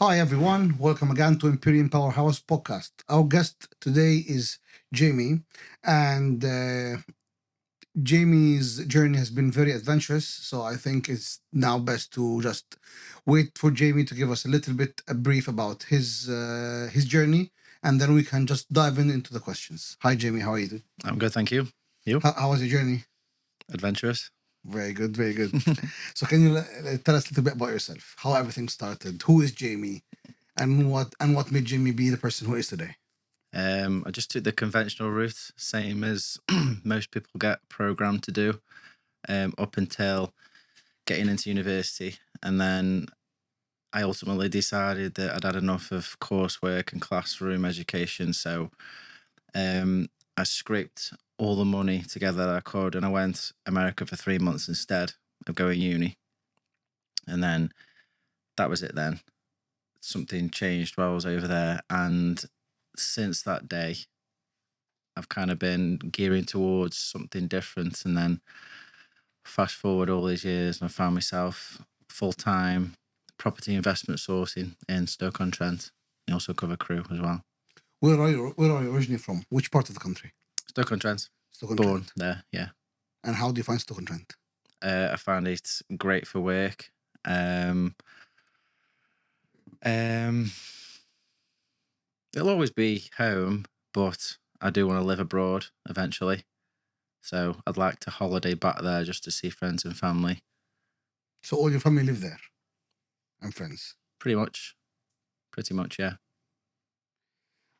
Hi, everyone. Welcome again to Imperium Powerhouse podcast. Our guest today is Jamie, and Jamie's journey has been very adventurous. So I think it's now best to just wait for Jamie to give us a little bit a brief about his journey, and then we can just dive into the questions. Hi, Jamie. How are you doing? I'm good, thank you. You? How was your journey? Adventurous? Very good, very good. So can you tell us a little bit about yourself? How everything started? Who is Jamie? And what made Jamie be the person who is today? I just took the conventional route, same as most people get programmed to do, up until getting into university. And then I ultimately decided that I'd had enough of coursework and classroom education. So I scraped all the money together that I could, and I went America for 3 months instead of going uni. And then that was it then. Something changed while I was over there, and since that day I've kind of been gearing towards something different. And then fast forward all these years and I found myself full-time property investment sourcing in Stoke-on-Trent. I also cover crew as well. Where are you originally from? Which part of the country? Stoke-on-Trent. Stoke-on-Trent. Born there, yeah. And how do you find Stoke-on-Trent? I found it great for work. It'll always be home, but I do want to live abroad eventually. So I'd like to holiday back there just to see friends and family. So all your family live there and friends? Pretty much, yeah.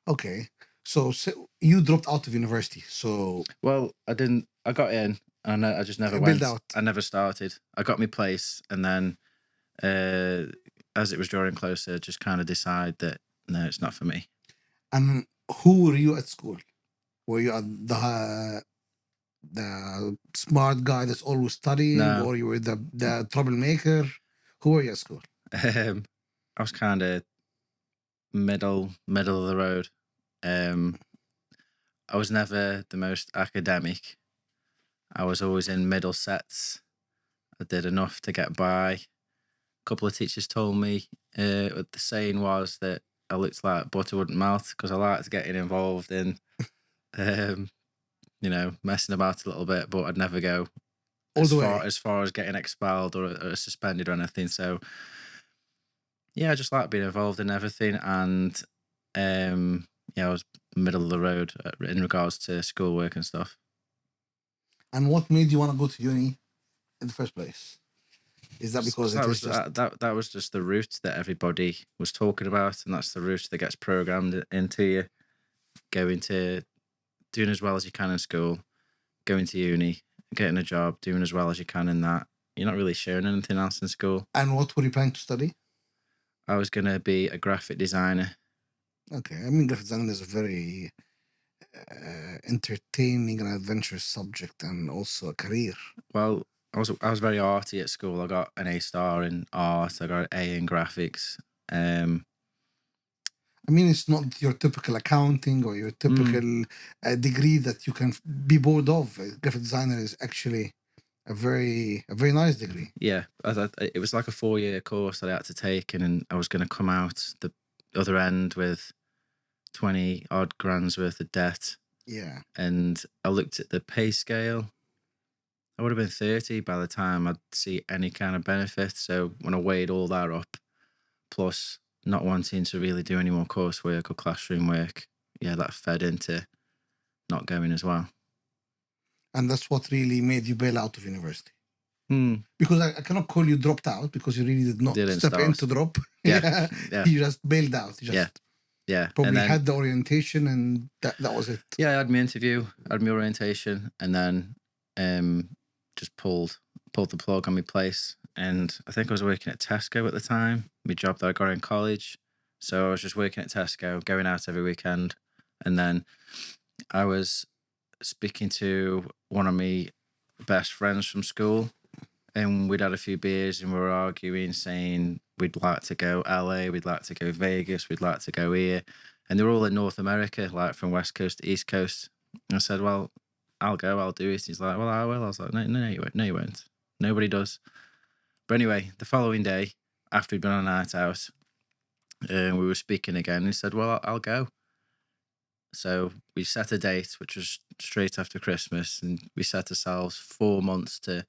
Okay. So you dropped out of university. So Well, I didn't. I got in, and I just never build went. out. I never started. I got my place, and then as it was drawing closer, just kind of decide that no, it's not for me. And who were you at school? Were you the smart guy that's always studying, No. or you were the troublemaker? Who were you at school? I was kind of middle of the road. I was never the most academic. I was always in middle sets. I did enough to get by. A couple of teachers told me the saying was that I looked like butter wouldn't melt because I liked getting involved in, messing about a little bit, but I'd never go as far as getting expelled or suspended or anything. So, yeah, I just like being involved in everything. And, I was middle of the road in regards to schoolwork and stuff. And what made you want to go to uni in the first place? Is that because that was just the route that everybody was talking about, and that's the route that gets programmed into you. Doing as well as you can in school, going to uni, getting a job, doing as well as you can in that. You're not really sharing anything else in school. And what were you planning to study? I was going to be a graphic designer. Okay, I mean, graphic design is a very entertaining and adventurous subject, and also a career. Well, I was very arty at school. I got an A star in art. I got an A in graphics. I mean, it's not your typical accounting or your typical degree that you can be bored of. Graphic designer is actually a very nice degree. Yeah, it was like a 4-year course that I had to take, and I was going to come out the other end with 20 odd grand's worth of debt. Yeah. And I looked at the pay scale. I would have been 30 by the time I'd see any kind of benefit. So when I weighed all that up, plus not wanting to really do any more coursework or classroom work, yeah, that fed into not going as well. And that's what really made you bail out of university. Because I cannot call you dropped out, because you really did not step into drop. Yeah. You just bailed out. Yeah. Probably had the orientation, and that was it. Yeah, I had my interview, I had my orientation, and then just pulled the plug on my place. And I think I was working at Tesco at the time, my job that I got in college. So I was just working at Tesco, going out every weekend. And then I was speaking to one of my best friends from school, and we'd had a few beers and we were arguing, saying we'd like to go LA, we'd like to go Vegas, we'd like to go here. And they were all in North America, like from West Coast to East Coast. And I said, well, I'll go, I'll do it. He's like, well, I will. I was like, no, you won't. No, you won't. Nobody does. But anyway, the following day, after we'd been on a night out, and we were speaking again. And he said, "Well, I'll go." So we set a date, which was straight after Christmas, and we set ourselves 4 months to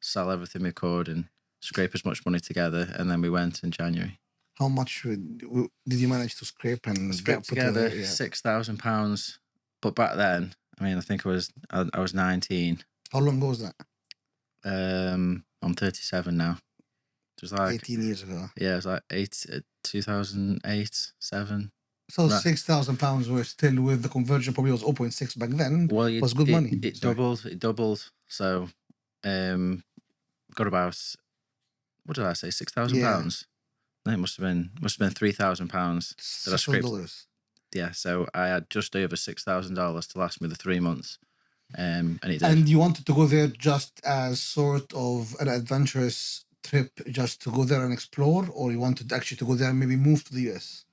sell everything we could and scrape as much money together. And then we went in January. How much did you manage to scrape and Scraped put together together? Yeah. £6,000. But back then, I mean, I think I was 19. How long ago was that? I'm 37 now. It was like 18 years ago. yeah, it was like 2008, 7. So Right. £6,000 were still with the conversion, probably was 0.6 back then. Well, was good money. It Sorry. doubled. It doubled. So, got about, what did I say? £6,000. No, it must have been £3,000 that I scraped. $6,000. Yeah, so I had just over $6,000 to last me the 3 months, and it did. And you wanted to go there just as sort of an adventurous trip, just to go there and explore, or you wanted actually to go there and maybe move to the US?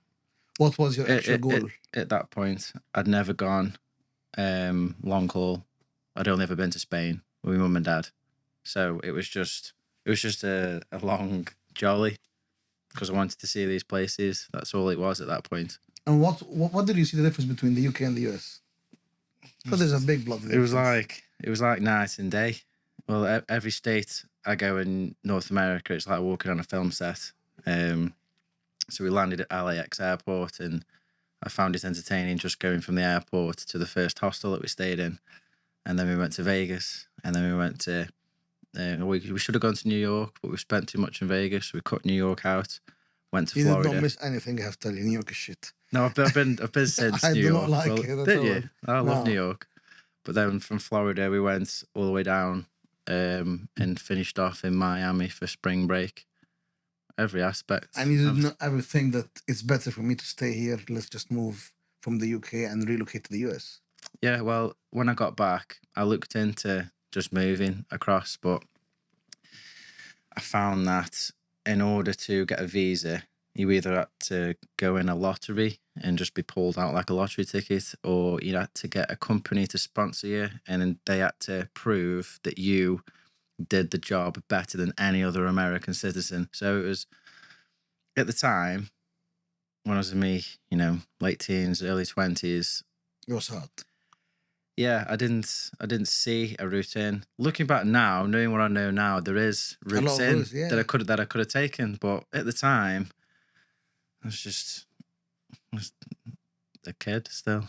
What was your actual goal? At that point, I'd never gone long haul. I'd only ever been to Spain with my mum and dad, so it was just a long jolly because I wanted to see these places. That's all it was at that point. And what did you see the difference between the UK and the US? Because there's a big blood difference. It was like night and day. Well, every state I go in North America, it's like walking on a film set. So we landed at LAX airport, and I found it entertaining just going from the airport to the first hostel that we stayed in, and then we went to Vegas, and then we went to. We should have gone to New York, but we spent too much in Vegas. So we cut New York out. Went to Florida. You don't miss anything, I have to tell you. New York is shit. No, I've been since I New do York. not like it. Did you? I love No. New York. But then from Florida, we went all the way down and finished off in Miami for spring break. Every aspect. And you did not ever think that it's better for me to stay here. Let's just move from the UK and relocate to the US. Yeah, well, when I got back, I looked into just moving across, but I found that in order to get a visa, you either had to go in a lottery and just be pulled out like a lottery ticket, or you had to get a company to sponsor you, and then they had to prove that you did the job better than any other American citizen. So it was, at the time, when I was in me, late teens, early 20s. It was hard. Yeah, I didn't see a route in. Looking back now, knowing what I know now, there is routes in that I could have taken, but at the time, I was a kid still.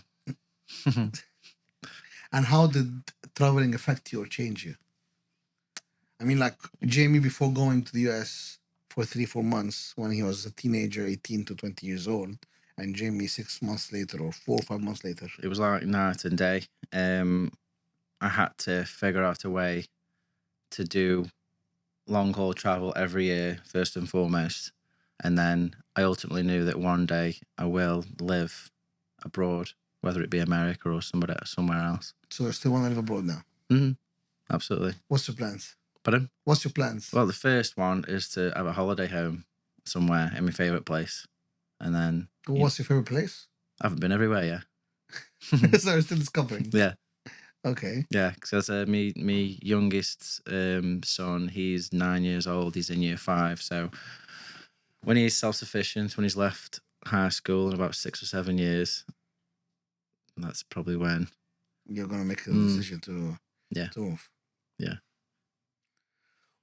And how did traveling affect you or change you? I mean, like Jamie, before going to the US for 3-4 months when he was a teenager, 18 to 20 years old, and Jamie 6 months later or 4 or 5 months later. It was like night and day. I had to figure out a way to do long haul travel every year, first and foremost. And then I ultimately knew that one day I will live abroad, whether it be America or somewhere else. So you still want to live abroad now? Mm-hmm. Absolutely. What's your plans? Pardon? What's your plans? Well, the first one is to have a holiday home somewhere in my favourite place. And then... What's your favourite place? I haven't been everywhere yet. So you're still discovering? Yeah. Okay. Yeah, because me youngest son, he's 9 years old. He's in year 5. So when he's self-sufficient, when he's left high school in about 6 or 7 years, that's probably when you're gonna make a decision to move. Yeah.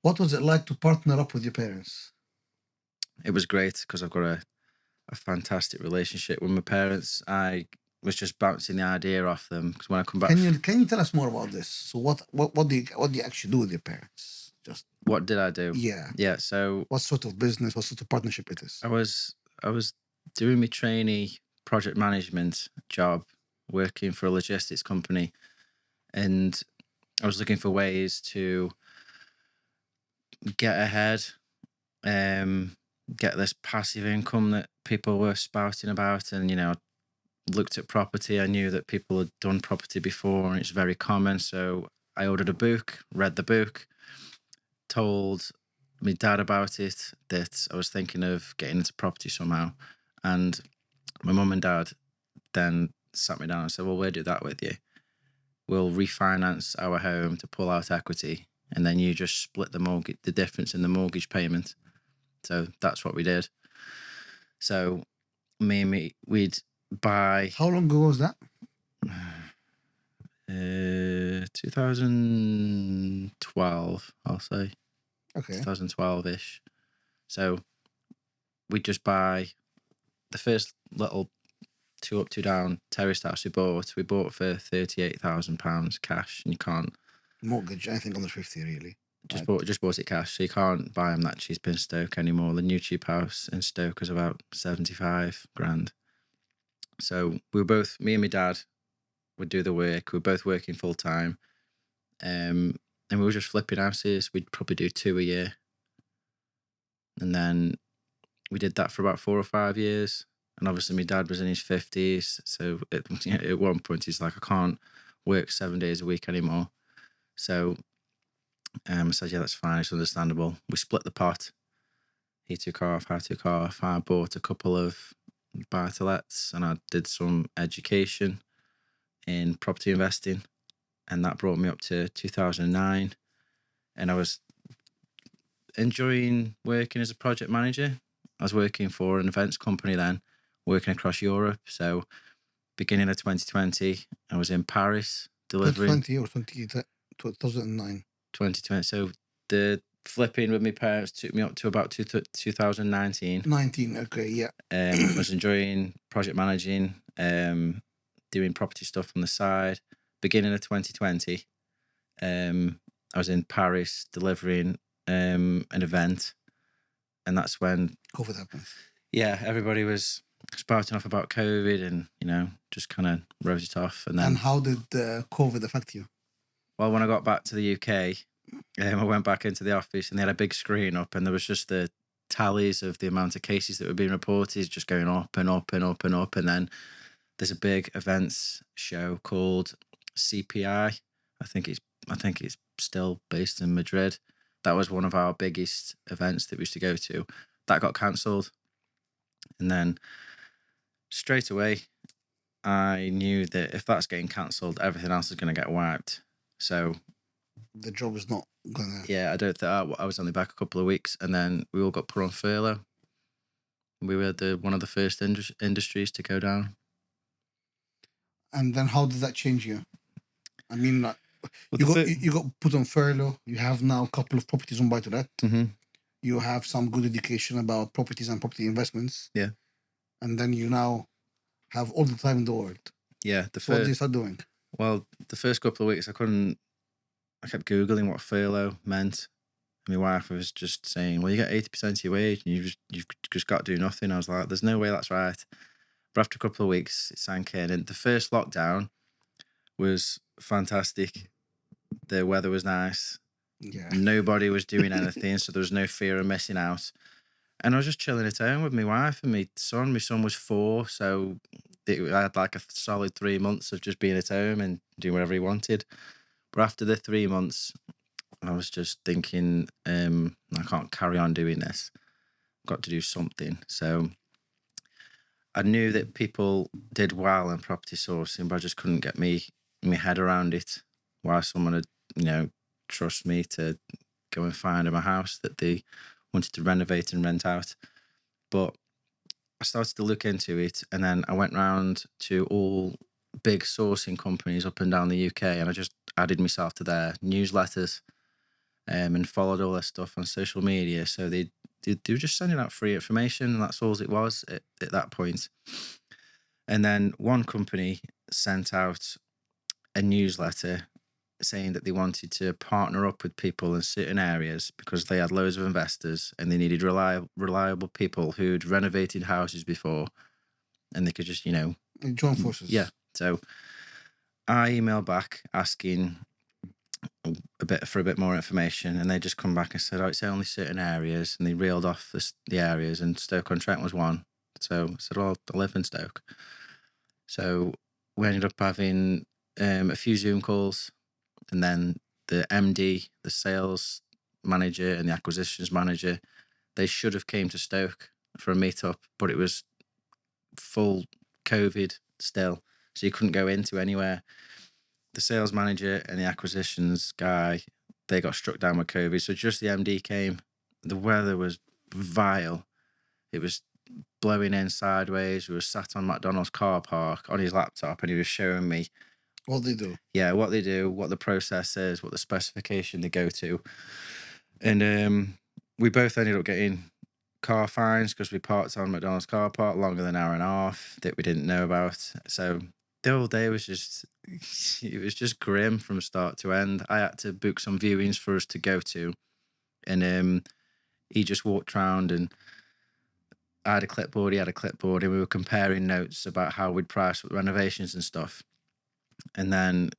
What was it like to partner up with your parents? It was great because I've got a fantastic relationship with my parents. I was just bouncing the idea off them because when I come back, can you tell us more about this? So what do you actually do with your parents? Just what did I do? Yeah. So what sort of business? What sort of partnership it is? I was doing my trainee project management job, working for a logistics company, and I was looking for ways to get ahead, get this passive income that people were spouting about, and looked at property. I knew that people had done property before and it's very common. So I ordered a book, read the book, told my dad about it, that I was thinking of getting into property somehow. And my mum and dad then sat me down and said, well, we'll do that with you. We'll refinance our home to pull out equity, and then you just split the difference in the mortgage payment. So that's what we did. So we'd buy How long ago was that? 2012, I'll say Okay. 2012-ish. So we'd just buy the first little 2 up, 2 down terraced house we bought for £38,000 cash, and you can't Mortgage, anything under 50, really. Right. just bought it cash, so you can't buy them that cheap in Stoke anymore. The new cheap house in Stoke is about 75 grand. So me and my dad would do the work. We were both working full time, and we were just flipping houses. We'd probably do 2 a year, and then we did that for about 4 or 5 years. And obviously, my dad was in his 50s, so at one point he's like, I can't work 7 days a week anymore. So I said, yeah, that's fine. It's understandable. We split the pot. He took off, I took off. I bought a couple of buy-to-lets, and I did some education in property investing, and that brought me up to 2009. And I was enjoying working as a project manager. I was working for an events company then, working across Europe. So beginning of 2020, I was in Paris delivering 2020 or 2009. 2020. So the flipping with my parents took me up to about 2019. 19, okay, yeah. I was enjoying project managing, doing property stuff on the side. Beginning of 2020, I was in Paris delivering an event, and that's when COVID happens. yeah, everybody was spouting off about COVID, and just kind of wrote it off. And then, And how did COVID affect you? well, when I got back to the UK, I went back into the office, and they had a big screen up, and there was just the tallies of the amount of cases that were being reported, just going up and up and up and up. And then there's a big events show called CPI. I think it's still based in Madrid. That was one of our biggest events that we used to go to. That got cancelled. And then straight away, I knew that if that's getting cancelled, everything else is going to get wiped. So The job is not gonna. yeah, I was only back a couple of weeks, and then we all got put on furlough. We were one of the first industries to go down. And then how did that change you? I mean, Well, you got put on furlough. You have now a couple of properties on buy to let. You have some good education about properties and property investments. Yeah. And then you now have all the time in the world. Yeah. So what did you start doing? Well, the first couple of weeks, I kept Googling what furlough meant. And my wife was just saying, well, you get 80% of your wage and you've just got to do nothing. I was like, there's no way that's right. But after a couple of weeks, it sank in. And the first lockdown was fantastic. The weather was nice. Yeah. Nobody was doing anything, so there was no fear of missing out. And I was just chilling at home with my wife and my son. My son was 4, so I had like a solid 3 months of just being at home and doing whatever he wanted. But after the 3 months, I was just thinking, I can't carry on doing this. I've got to do something. So I knew that people did well in property sourcing, but I just couldn't get my head around it. Why someone would, trust me to go and find them a house that they wanted to renovate and rent out. But I started to look into it, and then I went round to all big sourcing companies up and down the UK, and I just added myself to their newsletters, and followed all their stuff on social media. So they were just sending out free information, and that's all it was at that point. And then one company sent out a newsletter saying that they wanted to partner up with people in certain areas because they had loads of investors and they needed reliable people who'd renovated houses before, and they could just, join forces. Yeah. So I emailed back asking a bit more information, and they just come back and said, oh, it's only certain areas, and they reeled off the areas, and Stoke-on-Trent was one. So I said, well, I live in Stoke. So we ended up having a few Zoom calls, and then the MD, the sales manager, and the acquisitions manager, they should have came to Stoke for a meetup, but it was full COVID still, so you couldn't go into anywhere. The sales manager and the acquisitions guy, they got struck down with COVID, so just the MD came. The weather was vile. It was blowing in sideways. We were sat on McDonald's car park on his laptop, and he was showing me, What they do? yeah, what they do, what the process is, what the specification they go to. And we both ended up getting car fines because we parked on McDonald's car park longer than an hour and a half that we didn't know about. So the whole day was just, it was just grim from start to end. I had to book some viewings for us to go to, and he just walked around, and I had a clipboard, he had a clipboard, and we were comparing notes about how we'd price renovations and stuff. And then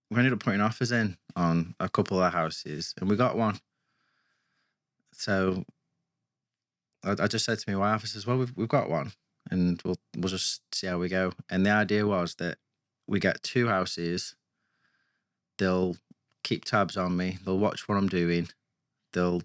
we ended up putting offers in on a couple of houses, and we got one. So I just said to my wife, I says, well, we've got one, and we'll just see how we go. And the idea was that we get 2 houses. They'll keep tabs on me. They'll watch what I'm doing. They'll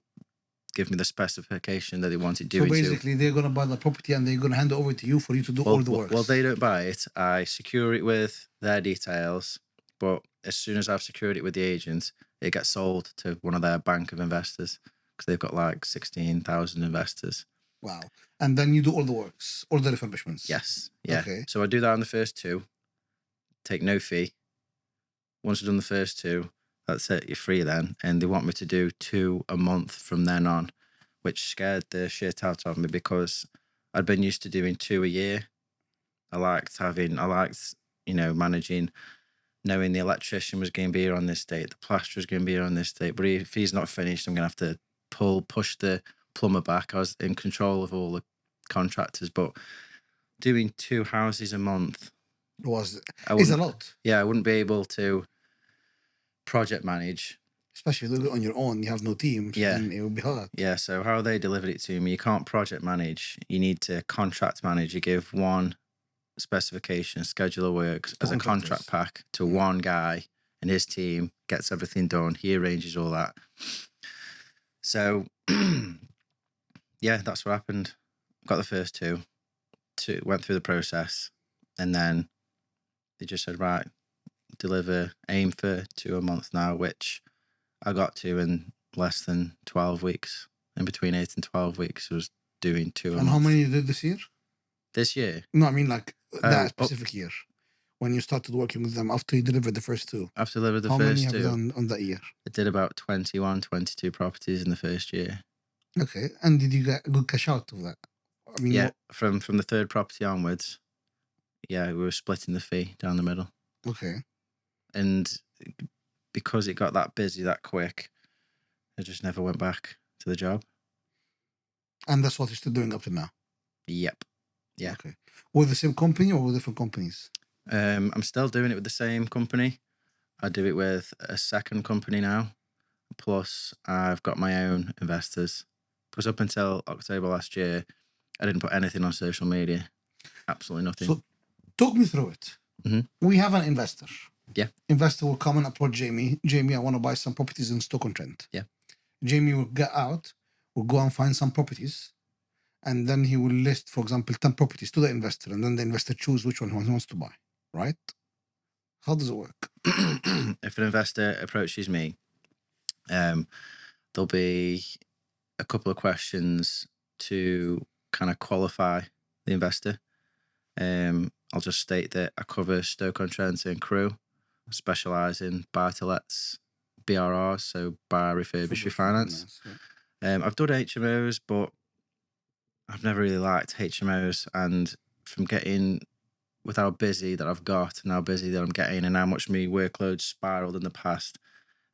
give me the specification that they wanted So doing to. basically, they're gonna buy the property and they're gonna hand it over to you for you to do all the work. Well, they don't buy it. I secure it with their details, but as soon as I've secured it with the agent, it gets sold to one of their bank of investors because they've got like 16,000 investors. Wow. And then you do all the works, all the refurbishments. Yes. Yeah. Okay. So I do that on the first 2, take no fee. Once I've done the first 2, that's it, you're free then. And they want me to do 2 a month from then on, which scared the shit out of me because I'd been used to doing 2 a year. I liked, managing, knowing the electrician was going to be here on this date, the plasterer was going to be here on this date. But if he's not finished, I'm going to have to push the plumber back. I was in control of all the contractors, but doing 2 houses a month is a lot. Yeah, I wouldn't be able to project manage. Especially if you do it on your own, you have no team. Yeah. And it would be hard. Yeah, so how they delivered it to me, you can't project manage. You need to contract manage. You give one specification, schedule of works as a contract pack to one guy, and his team gets everything done. He arranges all that. So, yeah, that's what happened. Got the first 2, went through the process, and then they just said, right, aim for 2 a month now, which I got to in less than 12 weeks. In between 8 and 12 weeks, I was doing 2 a month. And how many you did this year? This year? No, I mean like that specific year. When you started working with them after you delivered the first 2. After I delivered the how first 2. How many have you done on that year? I did about 21, 22 properties in the first year. Okay. And did you get a good cash out of that? I mean, yeah, from the 3rd property onwards, yeah, we were splitting the fee down the middle. Okay. And because it got that busy that quick, I just never went back to the job. And that's what you're still doing up to now? Yep. Yeah. Okay. With the same company or with different companies? I'm still doing it with the same company. I do it with a second company now. Plus, I've got my own investors. Because up until October last year, I didn't put anything on social media. Absolutely nothing. So, talk me through it. Mhm. We have an investor. Yeah. Investor will come and approach Jamie. Jamie, I want to buy some properties in Stoke-on-Trent. Yeah. Jamie will get out, will go and find some properties, and then he will list, for example, 10 properties to the investor, and then the investor choose which one he wants to buy, right? How does it work? If an investor approaches me, there'll be a couple of questions to kind of qualify the investor. I'll just state that I cover Stoke-on-Trent and Crewe, specialise in buy-to-lets, BRRs, so buy, refurbish, refinance. Yeah. I've done HMOs, but I've never really liked HMOs, and from getting, with how busy that I've got and how busy that I'm getting and how much my workload spiraled in the past,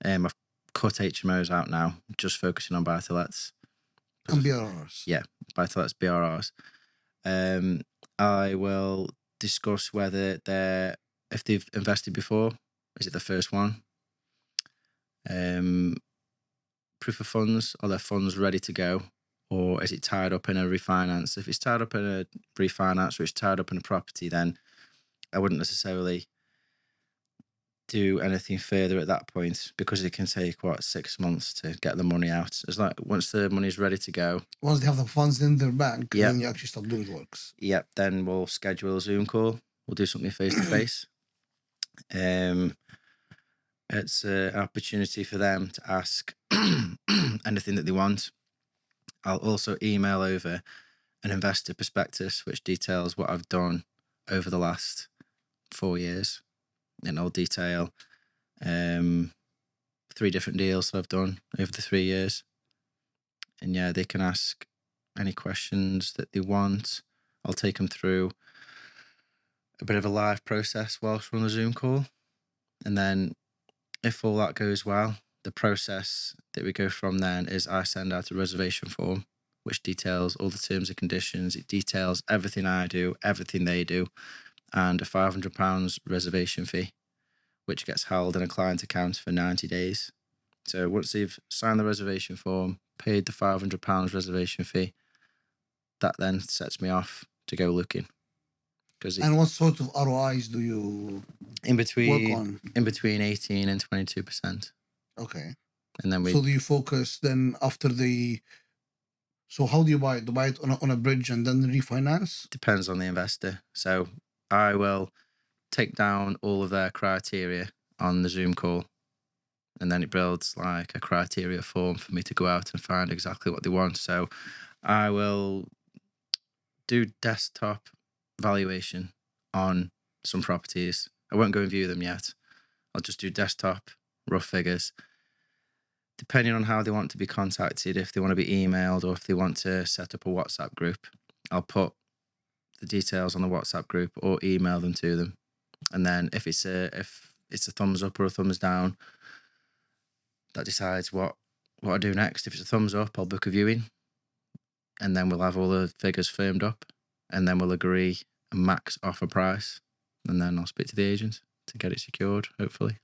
I've cut HMOs out now, just focusing on buy-to-lets. And BRRs. Yeah, buy-to-lets, BRRs. I will discuss whether if they've invested before, is it the first one? Proof of funds, are their funds ready to go? Or is it tied up in a refinance? If it's tied up in a refinance or it's tied up in a property, then I wouldn't necessarily do anything further at that point because it can take 6 months to get the money out. It's like once the money's ready to go, once they have the funds in their bank, Yep. then you actually start doing the works. Yep. Then we'll schedule a Zoom call. We'll do something face to face. It's an opportunity for them to ask anything that they want. I'll also email over an investor prospectus, which details what I've done over the last 4 years. And I'll detail 3 different deals that I've done over the 3 years. And yeah, they can ask any questions that they want. I'll take them through a bit of a live process whilst we're on the Zoom call. And then if all that goes well, the process that we go from then is I send out a reservation form, which details all the terms and conditions. It details everything I do, everything they do, and a £500 reservation fee, which gets held in a client account for 90 days. So once they've signed the reservation form, paid the £500 reservation fee, that then sets me off to go looking. And what sort of ROIs do you in work between on? in between 18 and 22%. Okay. And then So do you focus then after the? So how do you buy it? Do you buy it on a bridge and then refinance? depends on the investor. So I will take down all of their criteria on the Zoom call, and then it builds like a criteria form for me to go out and find exactly what they want. So I will do desktop valuation on some properties. I won't go and view them yet. I'll just do desktop rough figures. Depending on how they want to be contacted, if they want to be emailed or if they want to set up a WhatsApp group, I'll put the details on the WhatsApp group or email them to them. And then if it's a thumbs up or a thumbs down, that decides what I do next. If it's a thumbs up, I'll book a viewing, and then we'll have all the figures firmed up, and then we'll agree a max offer price, and then I'll speak to the agent to get it secured, hopefully.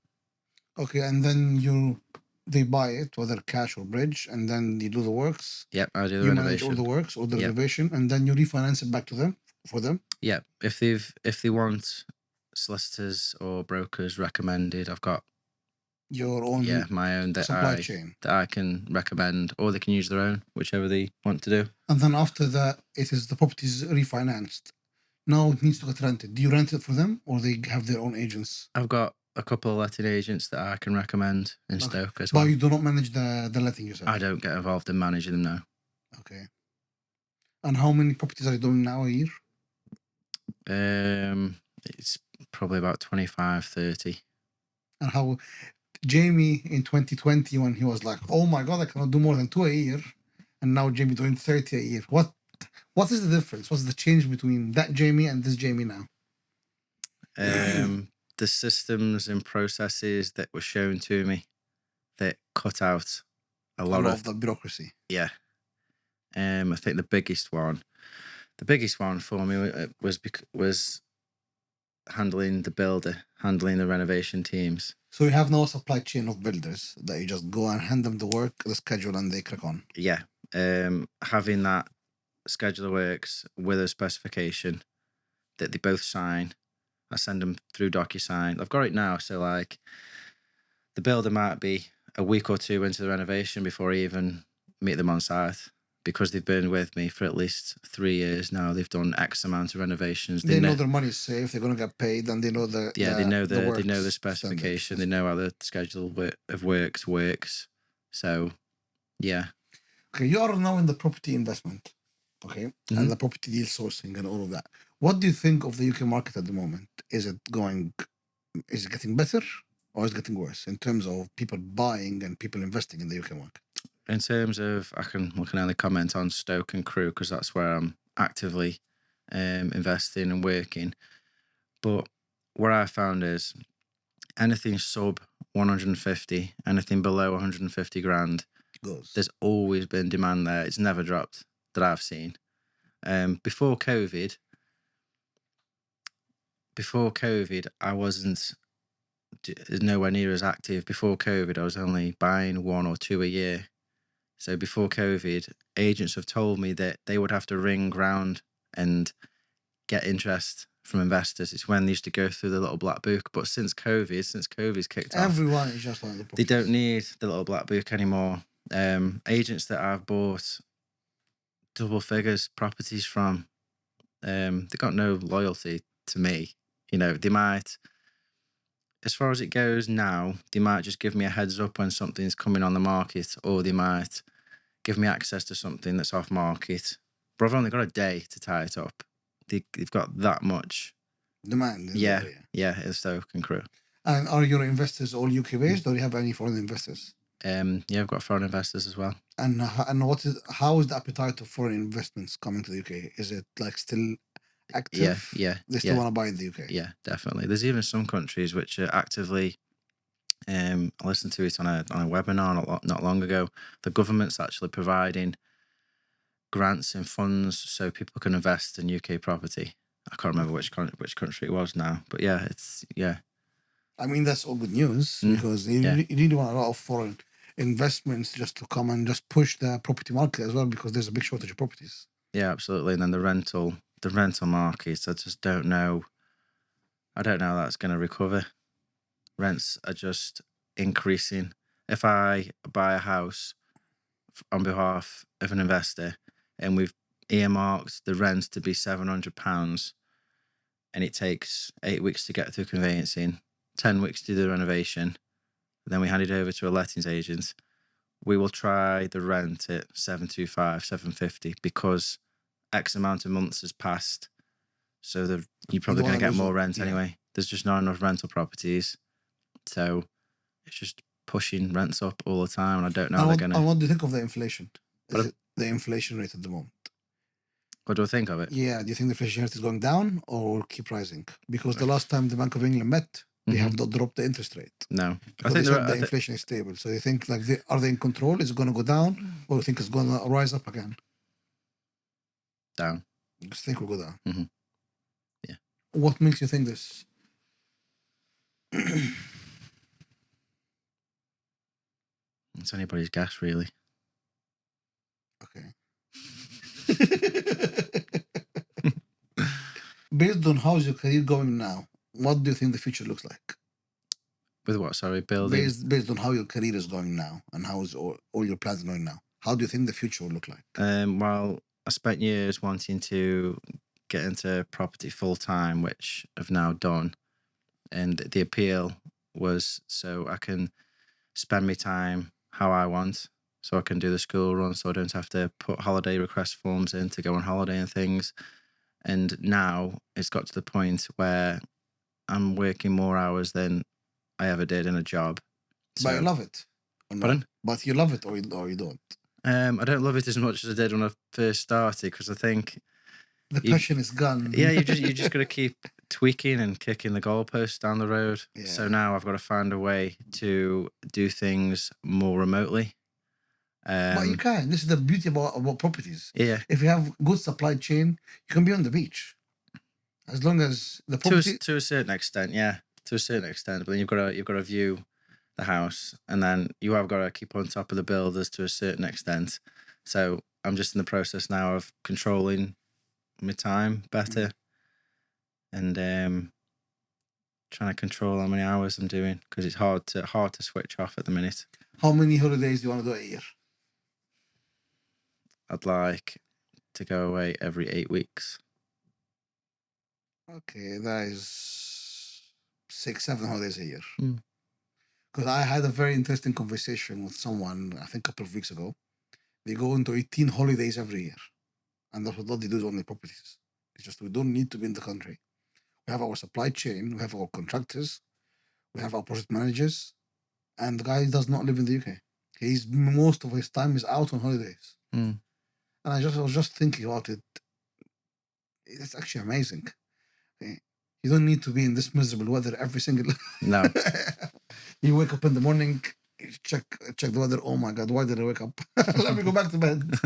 Okay, and then they buy it, whether cash or bridge, and then you do the works. Yep, I do the You renovation. manage all the works or the Yep. renovation, and then you refinance it back to them for them. Yep. If they want solicitors or brokers recommended, I've got Your own my own that supply chain. that I can recommend, or they can use their own, whichever they want to do. And then after that, it is the property is refinanced. Now it needs to get rented. Do you rent it for them, or they have their own agents? I've got a couple of letting agents that I can recommend in Stoke as But well. you do not manage the letting yourself. I don't get involved in managing them now. Okay. And how many properties are you doing now a year? It's probably about 25, 30. And how Jamie in 2020, when he was like, "Oh my God, I cannot do more than 2 a year," and now Jamie doing 30 a year. What is the difference? What's the change between that Jamie and this Jamie now? The systems and processes that were shown to me that cut out a lot of the bureaucracy. Yeah. I think the biggest one for me was handling the builder, handling the renovation teams. So you have no supply chain of builders that you just go and hand them the work, the schedule, and they crack on. Yeah. Having that schedule of works with a specification that they both sign. I send them through DocuSign. I've got it now, so like the builder might be a week or two into the renovation before I even meet them on site, because they've been with me for at least 3 years now. They've done X amount of renovations. They know their money's safe. They're gonna get paid, and they know they know the works specification. standards. They know how the schedule of works. So, yeah. Okay, you are now in the property investment, okay, and the property deal sourcing and all of that. What do you think of the UK market at the moment? Is it getting better, or is it getting worse in terms of people buying and people investing in the UK market? In terms of, I can only comment on Stoke and Crewe because that's where I'm actively investing and working. But what I found is anything sub 150, anything below 150 grand, there's always been demand there. It's never dropped that I've seen. Before COVID, I wasn't nowhere near as active. Before COVID, I was only buying 1 or 2 a year. So before COVID, agents have told me that they would have to ring round and get interest from investors. It's when they used to go through the little black book. But since COVID's kicked off, everyone is just like they don't need the little black book anymore. Agents that I've bought double figures properties from, they got no loyalty to me. You know, they might, as far as it goes now, they might just give me a heads up when something's coming on the market, or they might give me access to something that's off market, but I've only got a day to tie it up. They've got that much. demand in the Yeah, area. yeah, it's Stoke and Crew. And are your investors all UK based, or do you have any foreign investors? Yeah, I've got foreign investors as well. And how is the appetite of foreign investments coming to the UK? Is it like still active? Yeah, They still want to buy in the UK. yeah, definitely. There's even some countries which are actively. I listened to it on a webinar not long ago. The government's actually providing grants and funds so people can invest in UK property. I can't remember which country it was now, but yeah, it's I mean, that's all good news because yeah. you really want a lot of foreign investments just to come and just push the property market as well, because there's a big shortage of properties. Yeah, absolutely. And then the rental markets, I just don't know. I don't know how that's going to recover. Rents are just increasing. If I buy a house on behalf of an investor and we've earmarked the rent to be £700 and it takes 8 weeks to get through conveyancing, 10 weeks to do the renovation, then we hand it over to a lettings agent, we will try the rent at 725, 750 because X amount of months has passed. So you're probably going to get more rent anyway. There's just not enough rental properties. So it's just pushing rents up all the time. And I don't know how they're going to. And what do you think of the inflation? Is it the inflation rate at the moment? What do I think of it? Yeah. Do you think the inflation rate is going down or keep rising? Because the last time the Bank of England met, they have not dropped the interest rate. No. I think the inflation is stable. So you think like are they in control? Is it going to go down, or you think it's going to rise up again? Down. You think will go down? Mm-hmm. Yeah. What makes you think this? It's anybody's guess, really. Okay. Based on how's your career going now, what do you think the future looks like? With what? Sorry, building. Based on how your career is going now and how's all your plans going now, how do you think the future will look like? Well, I spent years wanting to get into property full time, which I've now done, and the appeal was so I can spend my time how I want, so I can do the school run, so I don't have to put holiday request forms in to go on holiday and things. And now it's got to the point where I'm working more hours than I ever did in a job. So, but you love it? Pardon? But you love it or you don't? I don't love it as much as I did when I first started, because I think the passion is gone. Yeah, you just got to keep tweaking and kicking the goalposts down the road. Yeah. So now I've got to find a way to do things more remotely. But you can. This is the beauty about properties. Yeah. If you have good supply chain, you can be on the beach. As long as the property to a certain extent, yeah. To a certain extent. But then you've got to view the house, and then you have got to keep on top of the builders to a certain extent. So I'm just in the process now of controlling my time better, and trying to control how many hours I'm doing, because it's hard to switch off at the minute. How many holidays do you want to do a year? I'd like to go away every 8 weeks. Okay, that is 6-7 holidays a year. Because I had a very interesting conversation with someone, I think a couple of weeks ago. They go into 18 holidays every year. And that's what they do is only properties. It's just we don't need to be in the country. We have our supply chain, we have our contractors, we have our project managers, and the guy does not live in the UK. He's most of his time is out on holidays. And I was just thinking about it. It's actually amazing. Okay. You don't need to be in this miserable weather every single. No. You wake up in the morning, check the weather. Oh my God, why did I wake up? Let me go back to bed.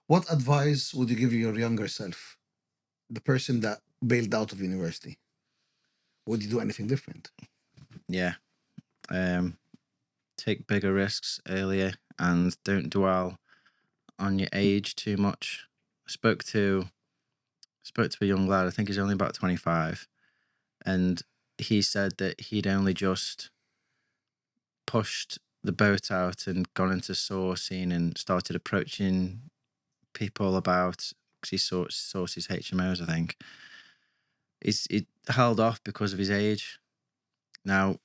What advice would you give your younger self, the person that bailed out of university? Would you do anything different? Yeah. Take bigger risks earlier and don't dwell on your age too much. I spoke to a young lad, I think he's only about 25, and he said that he'd only just pushed the boat out and gone into sourcing and started approaching people about, because he sources HMOs, I think. He held off because of his age. Now,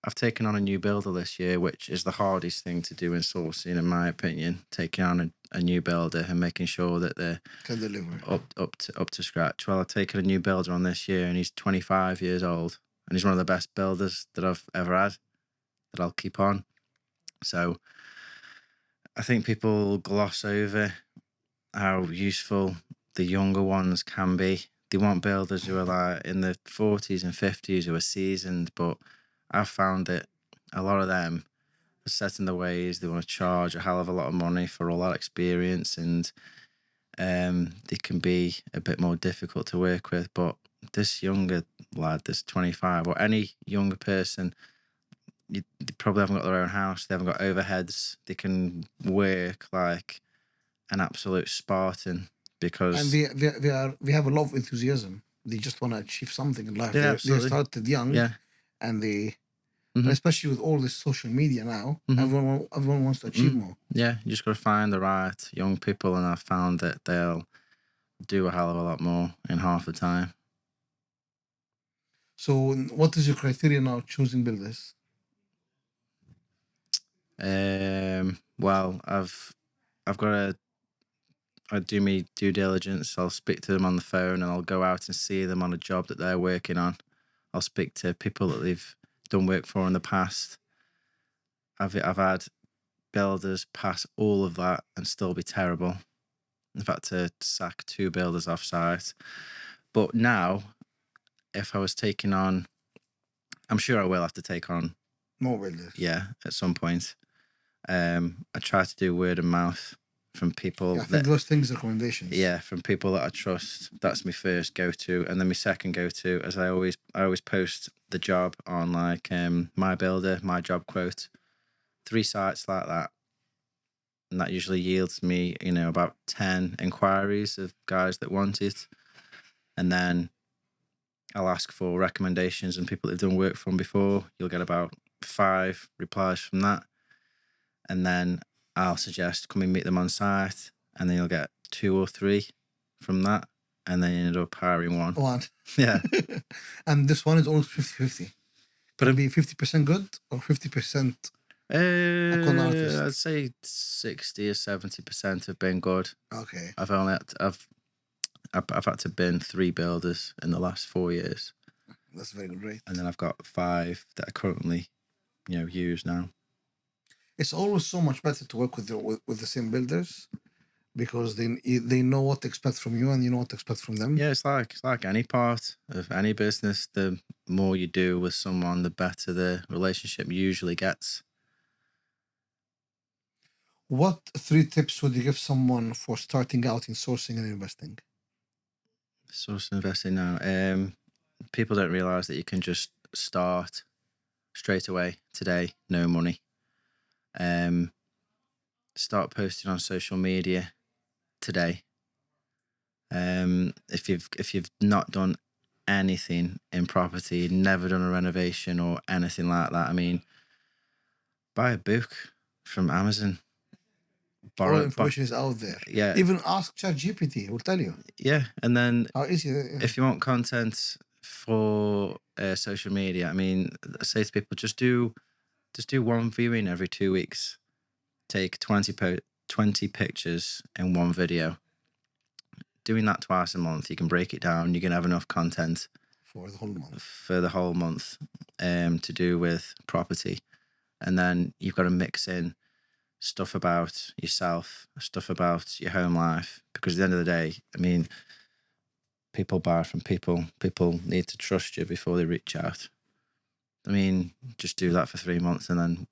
I've taken on a new builder this year, which is the hardest thing to do in sourcing, in my opinion. Taking on a new builder and making sure that they're Can deliver. up to scratch. Well, I've taken a new builder on this year, and he's 25 years old, and he's one of the best builders that I've ever had. That I'll keep on. So I think people gloss over how useful the younger ones can be. They want builders who are like in the 40s and 50s who are seasoned, but I've found that a lot of them are set in their ways. They want to charge a hell of a lot of money for all that experience, and they can be a bit more difficult to work with. But this younger lad, this 25, or any younger person, they probably haven't got their own house. They haven't got overheads. They can work like an absolute Spartan And because they have a lot of enthusiasm. They just want to achieve something in life. yeah, They absolutely, started young, yeah, and and hmm especially with all this social media now, hmm everyone wants to achieve more. yeah. You just got to find the right young people, and I've found that they'll do a hell of a lot more in half the time. So, what is your criteria now choosing builders? Well, I've got to. I do me due diligence. I'll speak to them on the phone, and I'll go out and see them on a job that they're working on. I'll speak to people that they've done work for in the past. I've had builders pass all of that and still be terrible. I've had to sack 2 builders off site. But now, if I was taking on, I'm sure I will have to take on, More builders. yeah, at some point. I try to do word of mouth from people Yeah, I think that, those things are recommendations. yeah, from people that I trust. That's my first go to, and then my second go to, as I always post the job on like my builder, my job quote, 3 sites like that, and that usually yields me, about 10 inquiries of guys that want it, and then I'll ask for recommendations and people that have done work from before. You'll get about 5 replies from that, and then I'll suggest come and meet them on site, and then you'll get 2 or 3 from that, and then you end up hiring one. One. Yeah, And this one is almost 50-50. but Could be 50% good or 50% con artist. I'd say 60 or 70% have been good. Okay. I've had to bin 3 builders in the last 4 years, That's a very good rate. and then I've got 5 that I currently, use now. It's always so much better to work with the same builders because they know what to expect from you and you know what to expect from them. Yeah, it's like any part of any business. The more you do with someone, the better the relationship usually gets. What 3 tips would you give someone for starting out in sourcing and investing? Source investing now. People don't realize that you can just start straight away today, no money. Start posting on social media today. If you've not done anything in property, never done a renovation or anything like that, I mean, buy a book from Amazon. All information is out there. Yeah, Even ask ChatGPT, it will tell you yeah, and then how easy it is. if you want content for social media, I mean, I say to people, just do one viewing every 2 weeks. Take 20 pictures in one video. Doing that twice a month, you can break it down. You can have enough content For the whole month. To do with property, and then you've got to mix in stuff about yourself, stuff about your home life, because at the end of the day, I mean, people buy from people. People need to trust you before they reach out. I mean, just do that for 3 months and then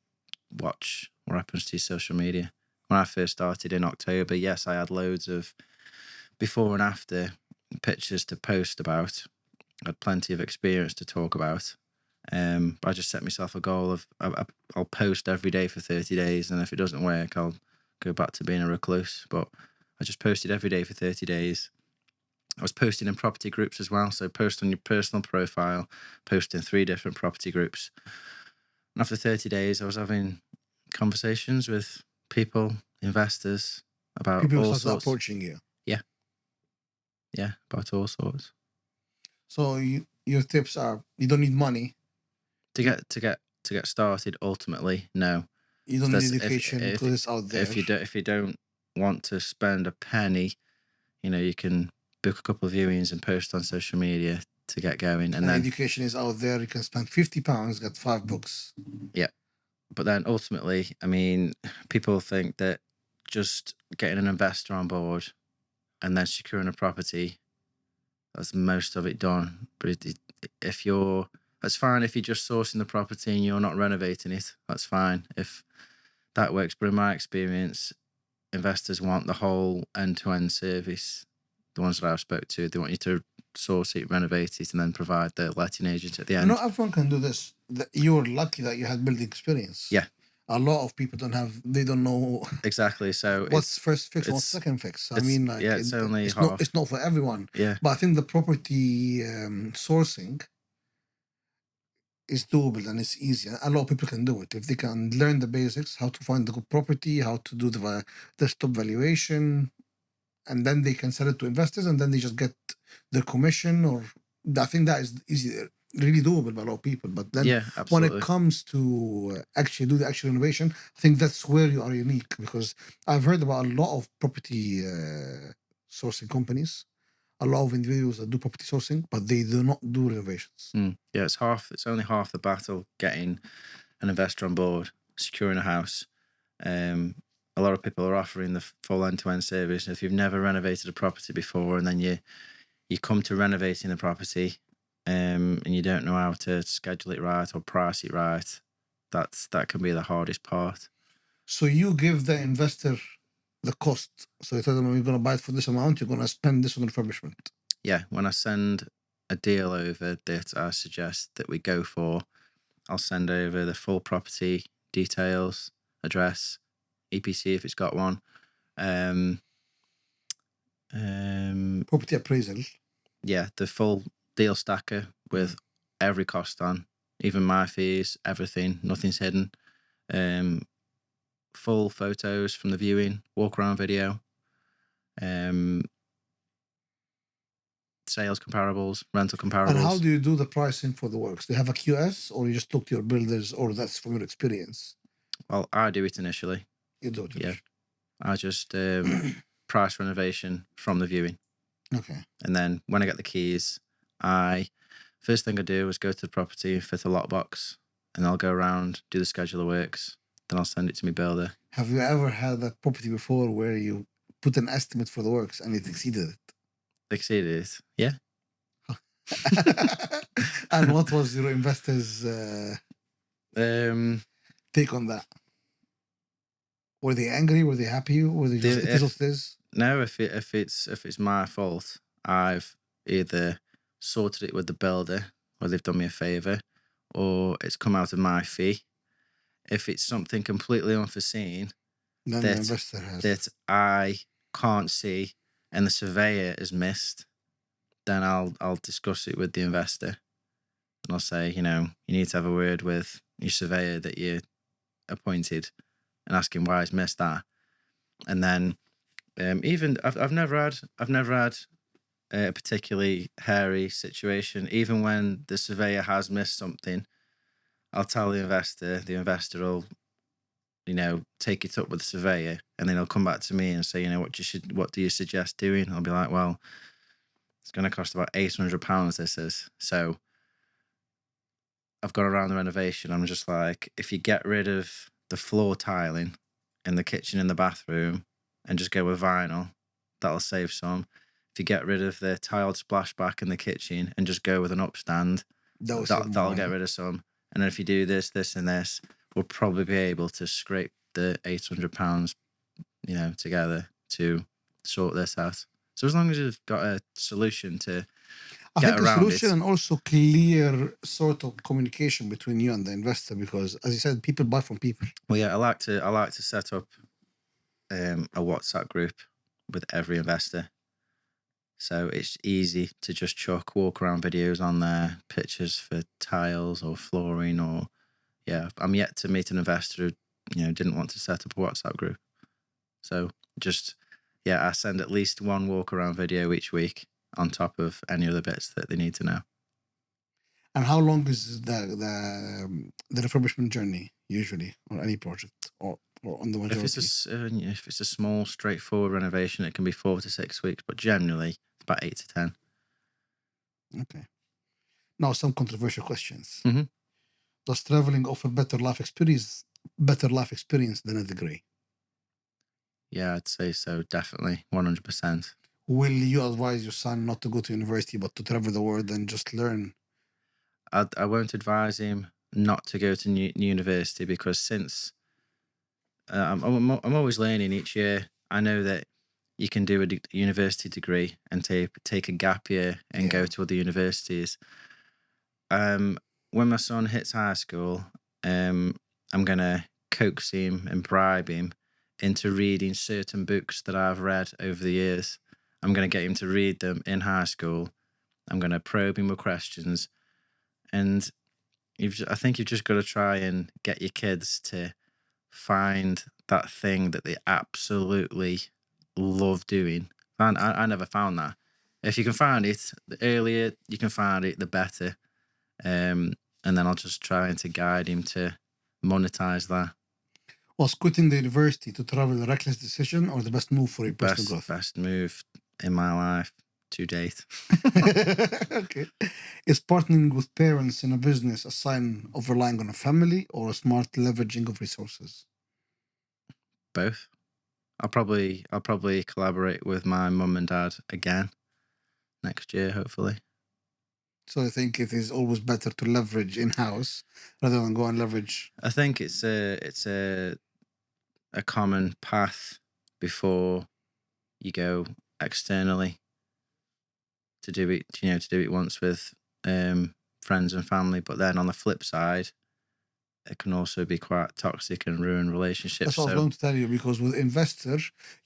watch what happens to your social media. When I first started in October, yes, I had loads of before and after pictures to post about. I had plenty of experience to talk about. But I just set myself a goal of I'll post every day for 30 days, and if it doesn't work, I'll go back to being a recluse. But I just posted every day for 30 days. I was posting in property groups as well, so post on your personal profile, post in 3 different property groups. And after 30 days, I was having conversations with people, investors, about People all start sorts. approaching you. Yeah, about all sorts. So your tips are you don't need money. To get to get started, ultimately, no. You So don't need that's education because it's out there. if you don't want to spend a penny, you can book a couple of viewings and post on social media to get going, and And then education is out there. You can spend £50, get 5 books. yeah. But then ultimately, I mean, people think that just getting an investor on board and then securing a property, that's most of it done. But if you're, that's fine if you're just sourcing the property and you're not renovating it. That's fine if that works. But in my experience, investors want the whole end-to-end service. The ones that I've spoke to, they want you to source it, renovate it, and then provide the letting agent at the end. Not everyone can do this. You're lucky that you had building experience. Yeah. A lot of people don't have. They don't know Exactly. So what's first fix and what's it's second fix. I it's mean, like yeah, it's only it's half. not for everyone. Yeah. But I think the property sourcing is doable and it's easy. A lot of people can do it if they can learn the basics, how to find the good property, how to do the desktop valuation, and then they can sell it to investors, and then they just get their commission. Or I think that is easy, really doable by a lot of people. But then Yeah, when it absolutely. comes to actually do the actual innovation, I think that's where you are unique, because I've heard about a lot of property sourcing companies, a lot of individuals that do property sourcing, but they do not do renovations. Yeah, it's only half the battle getting an investor on board, securing a house. A lot of people are offering the full end-to-end service. If you've never renovated a property before, and then you come to renovating the property, and you don't know how to schedule it right or price it right, that can be the hardest part. So you give the investor the cost. So you tell them, you're going to buy it for this amount, you're going to spend this on refurbishment. Yeah, when I send a deal over that I suggest that we go for, I'll send over the full property details, address, EPC if it's got one, Property appraisal. yeah, the full deal stacker with every cost on, even my fees, everything, nothing's hidden. Full photos from the viewing, walk around video, sales comparables, rental And how comparables. do you do the pricing for the works? Do you have a QS, or you just talk to your builders, or that's from your experience? Well, I do it initially. You do it. Yeah, I just price renovation from the viewing. Okay. And then when I get the keys, first thing I do is go to the property, fit a lockbox, and I'll go around, do the schedule of works. Then I'll send it to my builder. Have you ever had that property before where you put an estimate for the works and it exceeded it? Exceeded it. Yeah. And what was your investors' Um, take on that? Were they angry? Were they happy? Were they just, it is what it is? No, if it's my fault, I've either sorted it with the builder, or they've done me a favour, or it's come out of my fee. If it's something completely unforeseen Then the that investor has. that I can't see and the surveyor has missed, then I'll discuss it with the investor, and I'll say, you need to have a word with your surveyor that you appointed and ask him why he's missed that. And then even I've never had a particularly hairy situation. Even when the surveyor has missed something, I'll tell the investor will, take it up with the surveyor, and then he'll come back to me and say, what do you suggest doing? I'll be like, well, it's going to cost about £800. This is so. I've gone around the renovation. I'm just like, if you get rid of the floor tiling in the kitchen and the bathroom and just go with vinyl, that'll save some. If you get rid of the tiled splashback in the kitchen and just go with an upstand, that'll get rid of some. And then if you do this, this, and this, we'll probably be able to scrape the £800, together to sort this out. So as long as you've got a solution to I get think a around solution it. and also clear sort of communication between you and the investor, because as you said, people buy from people. Well, yeah, I like to set up a WhatsApp group with every investor, so it's easy to just chuck walk around videos on there, pictures for tiles or flooring, or I'm yet to meet an investor who didn't want to set up a WhatsApp group. So just I send at least one walk around video each week on top of any other bits that they need to know. And how long is the refurbishment journey usually on any project or on the majority? If it's a small, straightforward renovation, it can be 4 to 6 weeks, but generally it's about 8 to 10. Okay. Now some controversial questions. Mhm. Does traveling offer better life experience than a degree? Yeah, I'd say so. Definitely, 100%. Will you advise your son not to go to university but to travel the world and just learn? I won't advise him not to go to university because since I'm always learning each year. I know that you can do a university degree and take a gap year and go Yeah. to other universities. When my son hits high school, I'm gonna coax him and bribe him into reading certain books that I've read over the years. I'm gonna get him to read them in high school. I'm gonna probe him with questions, and I think you've just got to try and get your kids to find that thing that they absolutely love doing. And I never found that. If you can find it, the earlier you can find it, the better. And then I'll just try to guide him to monetize that. Was quitting the university to travel a reckless decision or the best move for your personal growth? Best move in my life to date. Okay. Is partnering with parents in a business a sign of relying on a family or a smart leveraging of resources? Both. I'll probably collaborate with my mum and dad again next year, hopefully. So I think it is always better to leverage in house rather than go and leverage. I think it's a common path before you go externally to do it, to do it once with friends and family. But then on the flip side, it can also be quite toxic and ruin relationships. That's what I was So, going to tell you because with investor,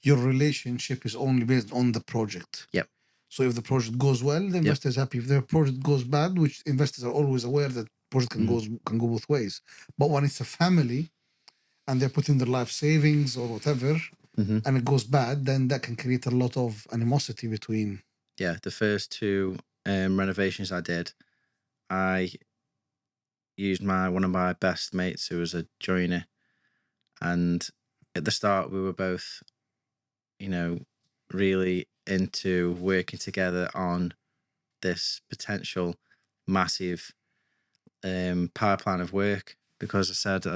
your relationship is only based on the project. yep, So if the project goes well, the yep, investor is happy. If the project goes bad, which investors are always aware that project can go both ways. But when it's a family and they're putting their life savings or whatever, hmm and it goes bad, then that can create a lot of animosity between. yeah. The first two renovations I did, I used one of my best mates who was a joiner, and at the start we were both, you know, really into working together on this potential massive pipeline of work because I said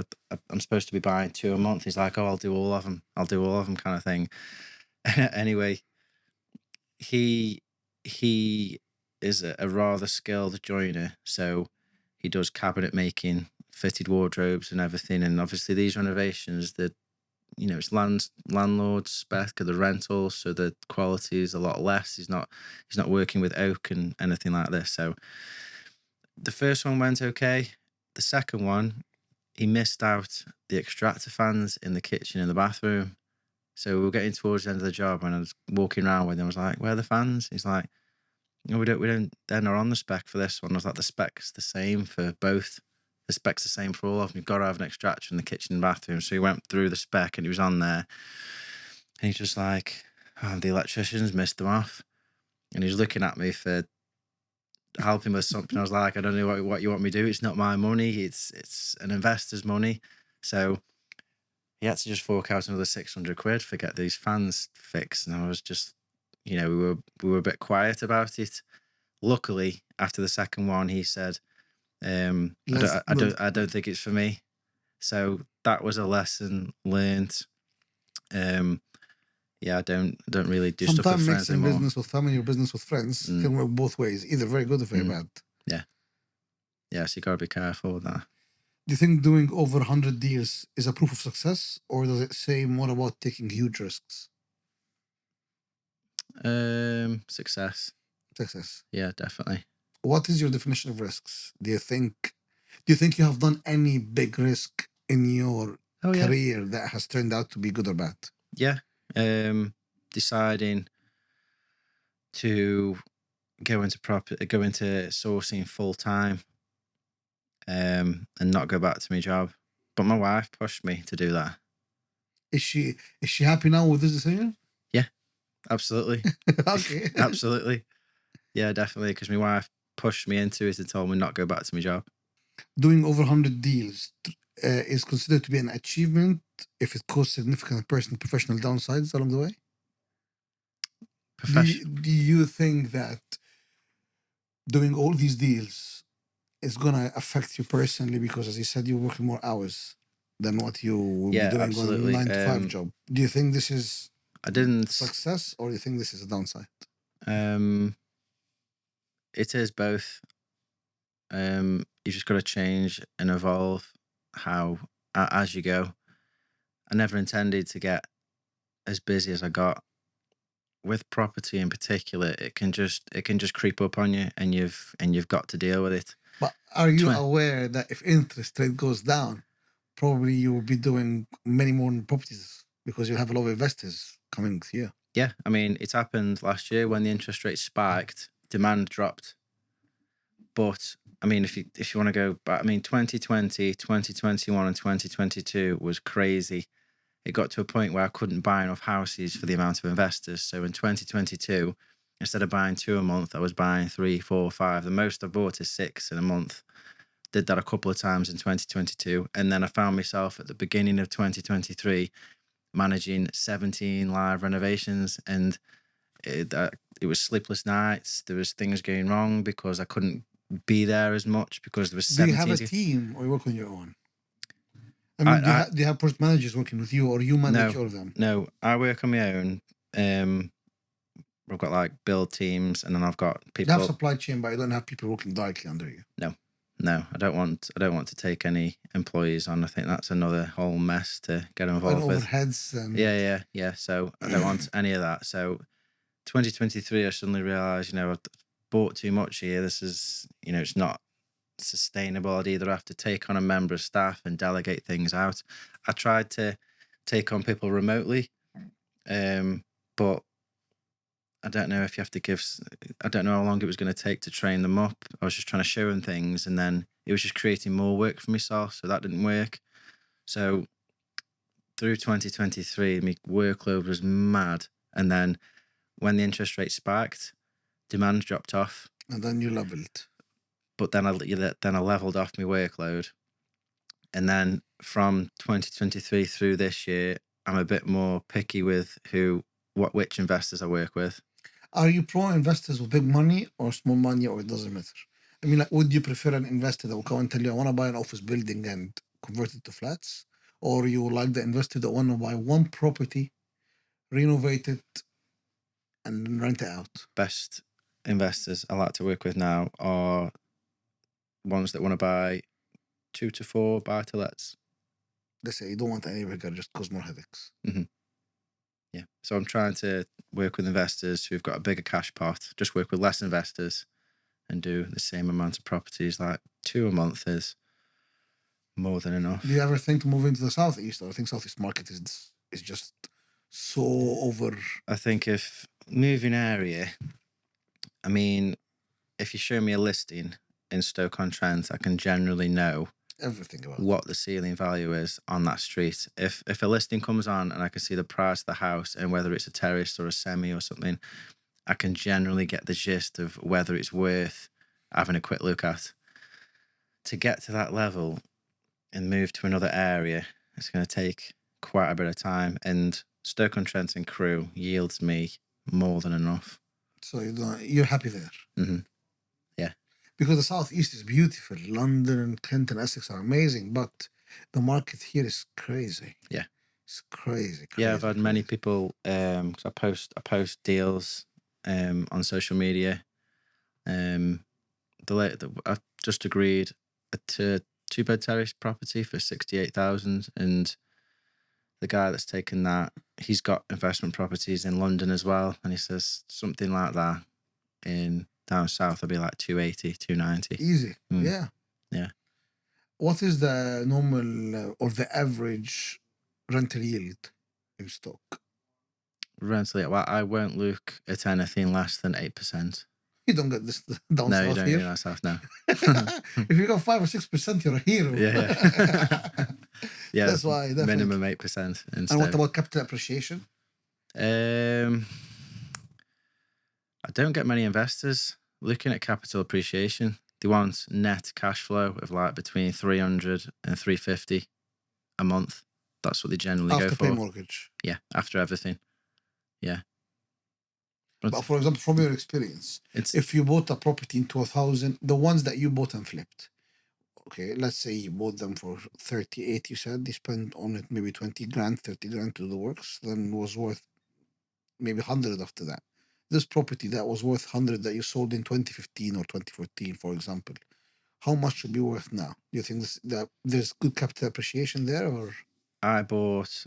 I'm supposed to be buying two a month. He's like, "Oh, I'll do all of them. I'll do all of them," kind of thing. Anyway, he he is a rather skilled joiner, so he does cabinet making, fitted wardrobes, and everything. And obviously, these renovations, it's landlord spec of the rentals, so the quality is a lot less. He's not working with oak and anything like this. So the first one went okay. The second one, he missed out the extractor fans in the kitchen and the bathroom. So we were getting towards the end of the job and I was walking around with him. I was like, "Where are the fans?" He's like, "No, we don't, they're not on the spec for this one." I was like, "The spec's the same for both. The spec's the same for all of them. You've got to have an extractor in the kitchen and bathroom." So he went through the spec and he was on there. And he's just like, "Oh, the electricians missed them off." And he's looking at me for helping with something. I was like, "I don't know what you want me to do. It's not my money. It's an investor's money." So he had to just fork out another 600 quid for get these fans fixed. And I was just, we were a bit quiet about it. Luckily, after the second one, he said, Let's move. I don't think it's for me." So that was a lesson learned. Yeah, I don't really do stuff with Sometimes friends mixing anymore. business with family or business with friends can work both ways, either very good or very bad. Yeah. Yeah, so you gotta be careful with that. Do you think doing over 100 deals is a proof of success, or does it say more about taking huge risks? Success. Success. Yeah, definitely. What is your definition of risks? Do you think you have done any big risk in your Oh yeah. career that has turned out to be good or bad? Yeah. Deciding to go into sourcing full time, and not go back to my job. But my wife pushed me to do that. Is she happy now with this decision? Yeah, absolutely. Okay. Absolutely. Yeah, definitely. Because my wife pushed me into it and told me not go back to my job. Doing over 100 deals is considered to be an achievement if it caused significant personal professional downsides along the way. Do you think that doing all these deals is going to affect you personally? Because, as you said, you're working more hours than what you will be doing absolutely. on a 9 to 5 job. Do you think this is I didn't. success, or do you think this is a downside? It is both. You just got to change and evolve as you go. I never intended to get as busy as I got. With property in particular, it can just creep up on you, and you've got to deal with it. But are you aware that if interest rate goes down, probably you will be doing many more properties because you have a lot of investors coming here? Yeah, I mean, it happened last year when the interest rate spiked, demand dropped. But I mean, if you want to go back, I mean, 2020, 2021, and 2022 was crazy. It got to a point where I couldn't buy enough houses for the amount of investors. So in 2022, instead of buying 2 a month, I was buying 3, 4, 5. The most I bought is 6 in a month. Did that a couple of times in 2022. And then I found myself at the beginning of 2023 managing 17 live renovations. And it was sleepless nights. There was things going wrong because I couldn't be there as much because there was 17. Do you have a team or you work on your own? I mean, do you have project managers working with you, or you manage all of them? No, I work on my own. I've got like build teams, and then I've got people. You have supply chain, but you don't have people working directly under you. No, I don't want to take any employees on. I think that's another whole mess to get involved with. Overheads and yeah. So I don't want any of that. So 2023, I suddenly realised, I've bought too much here. This is, it's not sustainable. I'd either have to take on a member of staff and delegate things out. I tried to take on people remotely, but I don't know if you have to I don't know how long it was going to take to train them up. I was just trying to show them things, and then it was just creating more work for myself, so that didn't work. So through 2023, my workload was mad, and then when the interest rate spiked, demand dropped off. And then you leveled. But then I leveled off my workload. And then from 2023 through this year, I'm a bit more picky with which investors I work with. Are you pro investors with big money or small money, or it doesn't matter? I mean, like, would you prefer an investor that will come and tell you, I want to buy an office building and convert it to flats? Or you like the investor that want to buy one property, renovate it, and rent it out? Best investors I like to work with now are ones that want to buy 2 to 4 buy-to-lets. They say you don't want any bigger, just cause more headaches. Mm-hmm. Yeah. So I'm trying to work with investors who've got a bigger cash pot, just work with less investors and do the same amount of properties. Like 2 a month is more than enough. Do you ever think to move into the Southeast? Or I think Southeast market is just so over. I think if moving area, I mean, if you show me a listing in Stoke-on-Trent, I can generally know everything about what the ceiling value is on that street. If a listing comes on and I can see the price of the house and whether it's a terrace or a semi or something, I can generally get the gist of whether it's worth having a quick look at. To get to that level and move to another area, it's going to take quite a bit of time, and Stoke-on-Trent and Crewe yields me more than enough. So you're happy there? Mm-hmm. Yeah. Because the Southeast is beautiful. London and Kent and Essex are amazing, but the market here is crazy. Yeah. It's crazy. Yeah, I've had many people, because I post deals on social media. I just agreed a 2-bed terrace property for 68,000, and the guy that's taken that, he's got investment properties in London as well, and he says something like that in down south will be like 280, 290. Easy. Yeah. What is the normal or the average rental yield in Stoke? Rental yield, well, I won't look at anything less than 8%. You don't get this down no, south you don't here. Get down south, no. If you got 5 or 6%, you're a hero. Yeah. Yeah, that's why. Definitely. Minimum 8%. And what about capital appreciation? I don't get many investors looking at capital appreciation, they want net cash flow of like between 300 and 350 a month. That's what they generally go After pay for. mortgage. Yeah, after everything. Yeah. But for example, from your experience, It's if you bought a property in 2000, the ones that you bought and flipped, okay, let's say you bought them for 38, you said you spent on it maybe 20 grand, 30 grand to do the works, then was worth maybe 100 after that. This property that was worth 100 that you sold in 2015 or 2014, for example, how much should be worth now? Do you think that there's good capital appreciation there, or I bought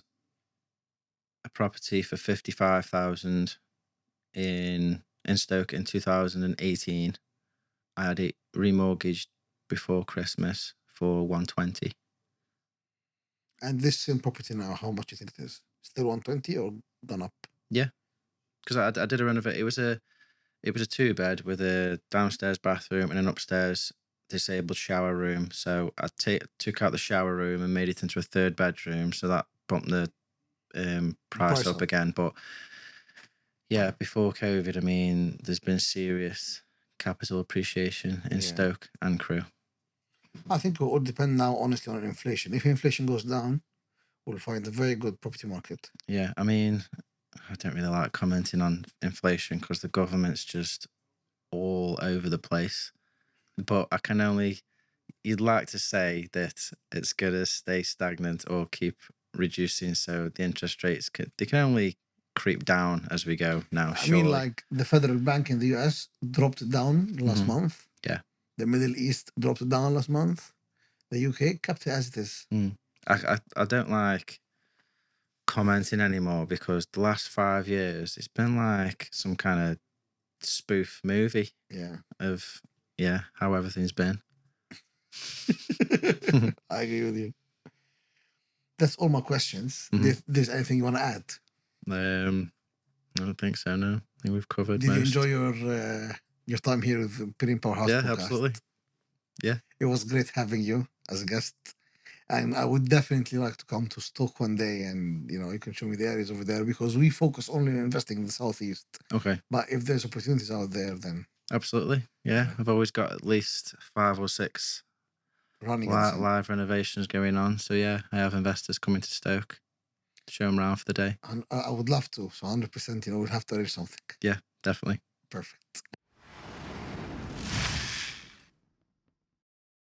a property for 55,000 in Stoke in 2018. I had it remortgaged before Christmas for 120. and this same property now, how much do you think it is? Still 120 or gone up? Yeah, because I did a renovate. It was a 2-bed with a downstairs bathroom and an upstairs disabled shower room. So I took out the shower room and made it into a 3rd bedroom. So that bumped the price Price up up. again. But yeah, before COVID, I mean, there's been serious capital appreciation in Yeah. Stoke and Crewe. I think it will all depend now, honestly, on inflation. If inflation goes down, we'll find a very good property market. Yeah, I mean, I don't really like commenting on inflation because the government's just all over the place. But I can only, you'd like to say that it's going to stay stagnant or keep reducing. So the interest rates, they can only creep down as we go now, I mean, surely. like the federal bank in the US dropped it down last month. Yeah. The Middle East dropped it down last month. The UK kept it as it is. I don't like commenting anymore because the last 5 years, it's been like some kind of spoof movie Yeah. of, how everything's been. I agree with you. That's all my questions. Mhm. There's anything you want to add? I don't think so, no. I think we've covered Did you most. enjoy your time here with the Pin Powerhouse Yeah, podcast? absolutely. Yeah. It was great having you as a guest. And I would definitely like to come to Stoke one day, and you can show me the areas over there, because we focus only on investing in the southeast. Okay. But if there's opportunities out there, then Absolutely. Yeah. I've always got at least 5 or 6 running at the same. live renovations going on. So yeah, I have investors coming to Stoke to show them around for the day. And I would love to. So 100%, we'll have to arrange something. Yeah, definitely. Perfect.